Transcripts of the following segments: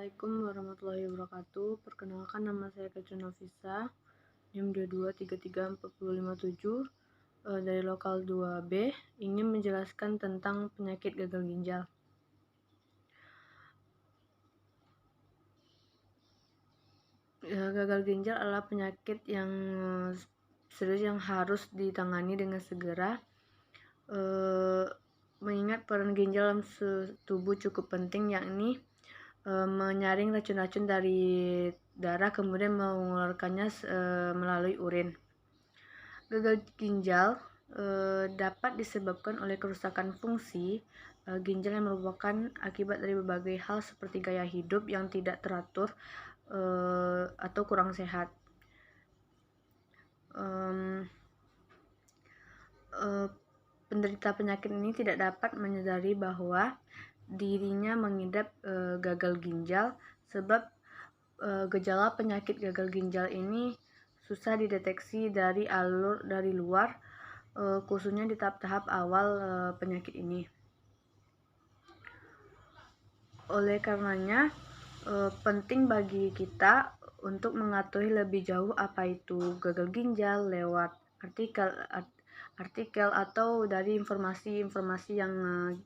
Assalamualaikum warahmatullahi wabarakatuh. Perkenalkan, nama saya Katrina Nafisa, NIM 22334557 dari lokal 2B, ingin menjelaskan tentang penyakit gagal ginjal. Gagal ginjal adalah penyakit yang serius yang harus ditangani dengan segera. Mengingat peran ginjal dalam tubuh cukup penting, yakni menyaring racun-racun dari darah kemudian mengeluarkannya melalui urin. Gagal ginjal dapat disebabkan oleh kerusakan fungsi ginjal yang merupakan akibat dari berbagai hal seperti gaya hidup yang tidak teratur atau kurang sehat. Penderita penyakit ini tidak dapat menyadari bahwa dirinya mengidap gagal ginjal sebab gejala penyakit gagal ginjal ini susah dideteksi dari luar, khususnya di tahap-tahap awal penyakit ini. Oleh karenanya penting bagi kita untuk mengetahui lebih jauh apa itu gagal ginjal lewat artikel atau dari informasi-informasi yang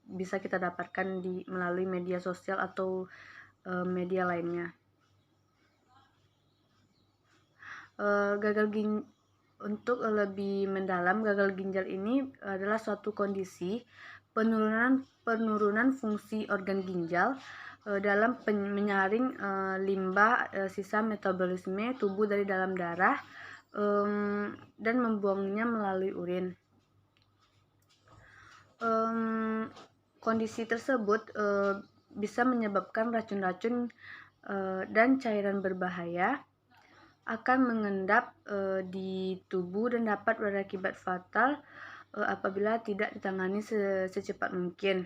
bisa kita dapatkan melalui media sosial atau media lainnya. Untuk lebih mendalam, gagal ginjal ini adalah suatu kondisi penurunan fungsi organ ginjal dalam menyaring limbah sisa metabolisme tubuh dari dalam darah dan membuangnya melalui urin. Kondisi tersebut bisa menyebabkan racun-racun dan cairan berbahaya akan mengendap di tubuh dan dapat berakibat fatal apabila tidak ditangani secepat mungkin.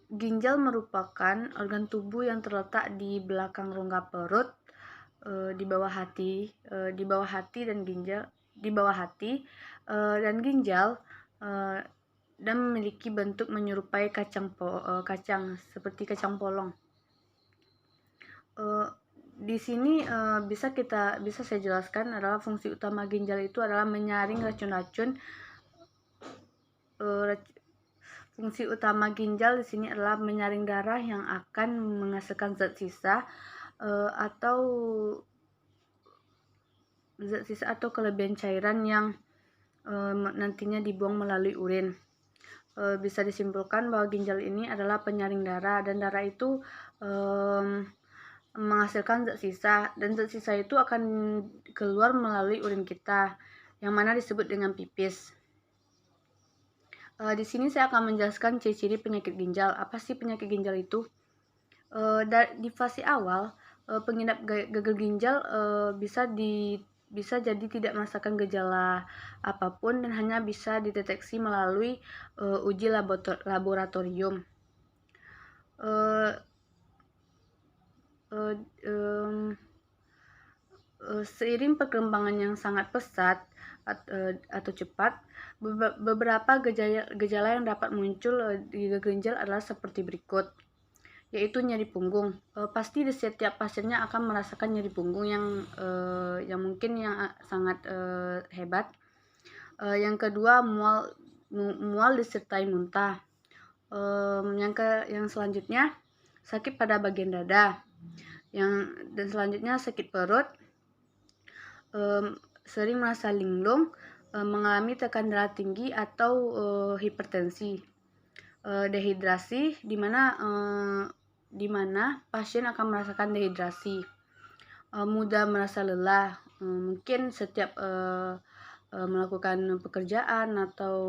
Ginjal merupakan organ tubuh yang terletak di belakang rongga perut, di bawah hati dan ginjal dan memiliki bentuk menyerupai kacang seperti kacang polong. Di sini bisa saya jelaskan adalah fungsi utama ginjal itu adalah menyaring racun-racun. Fungsi utama ginjal di sini adalah menyaring darah yang akan menghasilkan zat sisa atau kelebihan cairan yang nantinya dibuang melalui urin. Bisa disimpulkan bahwa ginjal ini adalah penyaring darah, dan darah itu menghasilkan zat sisa, dan zat sisa itu akan keluar melalui urin kita, yang mana disebut dengan pipis. Di sini saya akan menjelaskan ciri-ciri penyakit ginjal. Apa sih penyakit ginjal itu? Di fase awal, pengidap gagal ginjal bisa jadi tidak merasakan gejala apapun dan hanya bisa dideteksi melalui uji laboratorium. Seiring perkembangan yang sangat pesat atau cepat, beberapa gejala yang dapat muncul di gagal ginjal adalah seperti berikut, yaitu nyeri punggung. Pasti di setiap pasiennya akan merasakan nyeri punggung yang mungkin sangat hebat. Yang kedua, mual disertai muntah. Yang selanjutnya, sakit pada bagian dada. Dan selanjutnya sakit perut, sering merasa linglung, mengalami tekanan darah tinggi atau hipertensi, dehidrasi, di mana pasien akan merasakan dehidrasi, mudah merasa lelah, mungkin setiap melakukan pekerjaan atau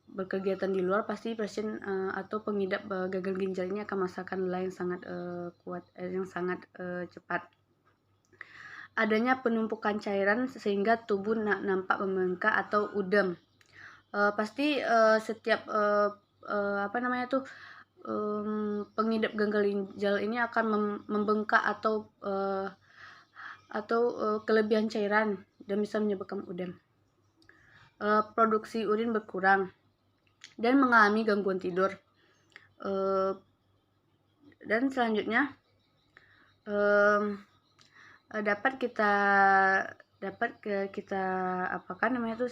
berkegiatan di luar, pasti pasien atau pengidap gagal ginjal ini akan merasakan lelah yang sangat kuat, yang sangat cepat. Adanya penumpukan cairan sehingga tubuh nampak membengkak atau udem. Pasti setiap pengidap gagal ginjal ini akan membengkak atau kelebihan cairan dan bisa menyebabkan udem. Produksi urin berkurang dan mengalami gangguan tidur. Dan selanjutnya dapat kita apakan namanya itu,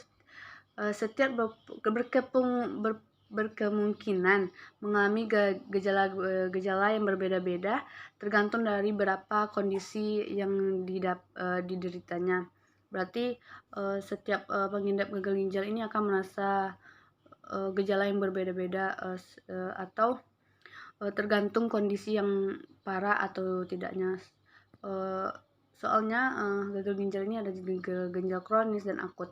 setiap berkemungkinan mengalami gejala yang berbeda-beda tergantung dari berapa kondisi yang dideritanya. Berarti setiap pengidap gagal ginjal ini akan merasa gejala yang berbeda-beda atau tergantung kondisi yang parah atau tidaknya. Soalnya gagal ginjal ini ada gagal ginjal kronis dan akut.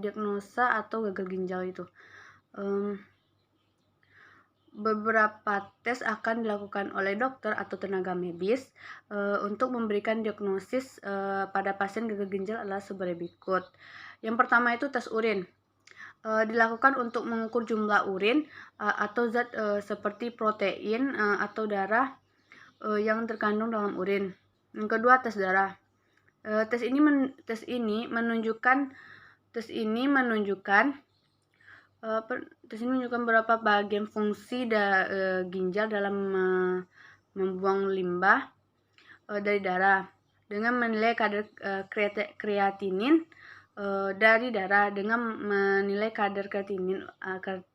Diagnosa atau gagal ginjal itu. Beberapa tes akan dilakukan oleh dokter atau tenaga medis untuk memberikan diagnosis pada pasien gagal ginjal adalah sebagai berikut. Yang pertama itu tes urin. Dilakukan untuk mengukur jumlah urin atau zat seperti protein atau darah yang terkandung dalam urin. Yang kedua, tes darah. Tes ini menunjukkan berapa bagian fungsi ginjal dalam membuang limbah dari darah dengan menilai kadar kreatinin dari darah dengan menilai kadar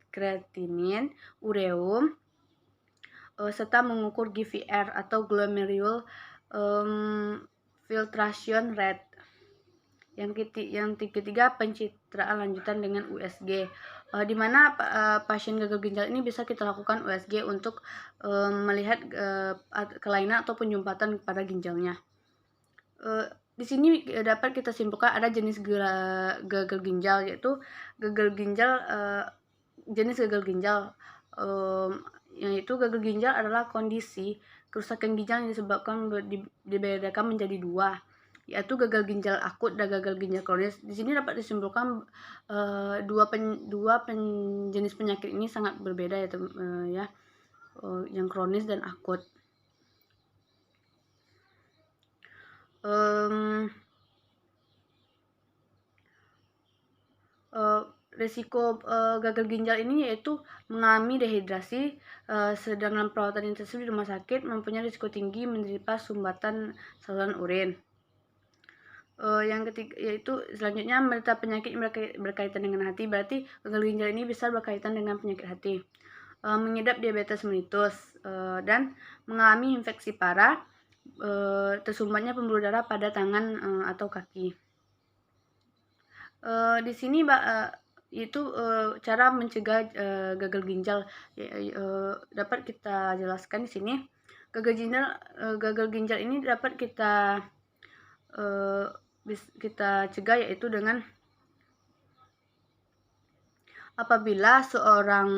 kreatinin, ureum, serta mengukur GVR atau glomerular filtration rate. Yang ketiga, pencitraan lanjutan dengan USG, di mana pasien gagal ginjal ini bisa kita lakukan USG untuk melihat kelainan atau penyumbatan pada ginjalnya. Di sini dapat kita simpulkan ada jenis gagal ginjal, yaitu jenis gagal ginjal, yaitu gagal ginjal adalah kondisi kerusakan ginjal yang disebabkan dibedakan menjadi dua, yaitu gagal ginjal akut dan gagal ginjal kronis. Di sini dapat disimpulkan dua jenis penyakit ini sangat berbeda, yaitu yang kronis dan akut. Risiko gagal ginjal ini yaitu mengalami dehidrasi, sedangkan perawatan intensif di rumah sakit mempunyai risiko tinggi menderita sumbatan saluran urin. Yang ketiga yaitu selanjutnya menderita penyakit berkaitan dengan hati, berarti gagal ginjal ini bisa berkaitan dengan penyakit hati. Mengidap diabetes mellitus dan mengalami infeksi parah, tersumbatnya pembuluh darah pada tangan atau kaki. Di sini itu cara mencegah gagal ginjal dapat kita jelaskan di sini. Gagal ginjal ini dapat kita cegah, yaitu dengan apabila seorang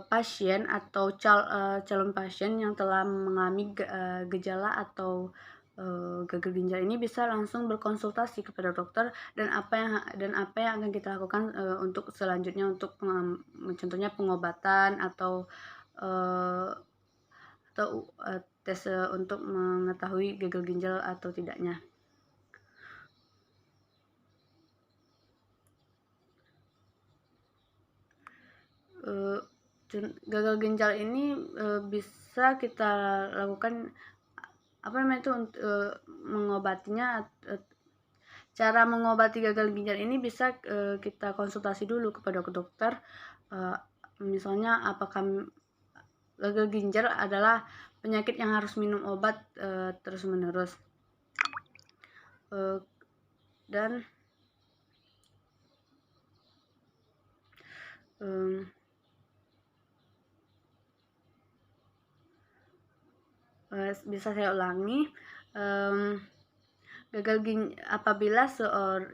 pasien atau calon pasien yang telah mengalami gejala atau gagal ginjal ini bisa langsung berkonsultasi kepada dokter, dan apa yang akan kita lakukan untuk selanjutnya, untuk contohnya pengobatan atau tes untuk mengetahui gagal ginjal atau tidaknya. Gagal ginjal ini bisa kita lakukan untuk mengobatinya. Cara mengobati gagal ginjal ini bisa kita konsultasi dulu kepada dokter. Misalnya apakah gagal ginjal adalah penyakit yang harus minum obat terus-menerus, dan bisa saya ulangi. Apabila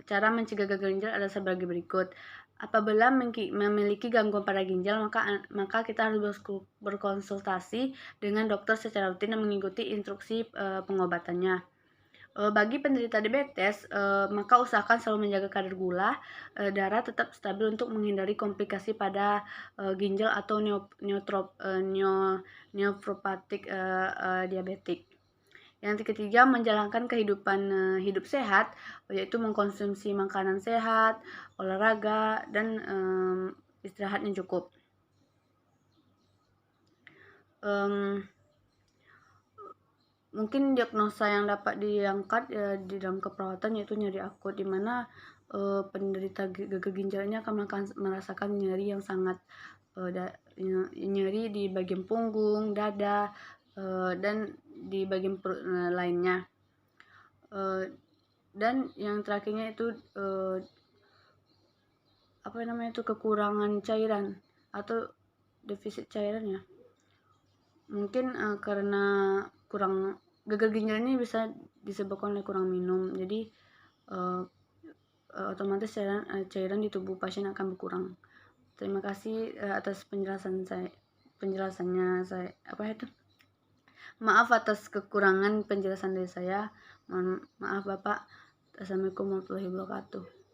cara mencegah gagal ginjal adalah sebagai berikut. Apabila memiliki gangguan pada ginjal, maka kita harus berkonsultasi dengan dokter secara rutin dan mengikuti instruksi pengobatannya. Bagi penderita diabetes, maka usahakan selalu menjaga kadar gula darah tetap stabil untuk menghindari komplikasi pada ginjal atau neopropathic diabetik. Yang ketiga, menjalankan kehidupan hidup sehat, yaitu mengkonsumsi makanan sehat, olahraga, dan istirahat yang cukup. Mungkin diagnosa yang dapat diangkat di dalam keperawatan yaitu nyeri akut, di mana penderita gagal ginjal ini akan merasakan nyeri yang sangat nyeri di bagian punggung, dada, dan di bagian perut lainnya. Dan yang terakhirnya itu kekurangan cairan atau defisit cairan ya. Mungkin karena kurang gagal ginjal ini bisa disebabkan oleh kurang minum, jadi otomatis cairan di tubuh pasien akan berkurang. Terima kasih atas penjelasannya saya. Maaf atas kekurangan penjelasan dari saya. Maaf Bapak. Assalamualaikum warahmatullahi wabarakatuh.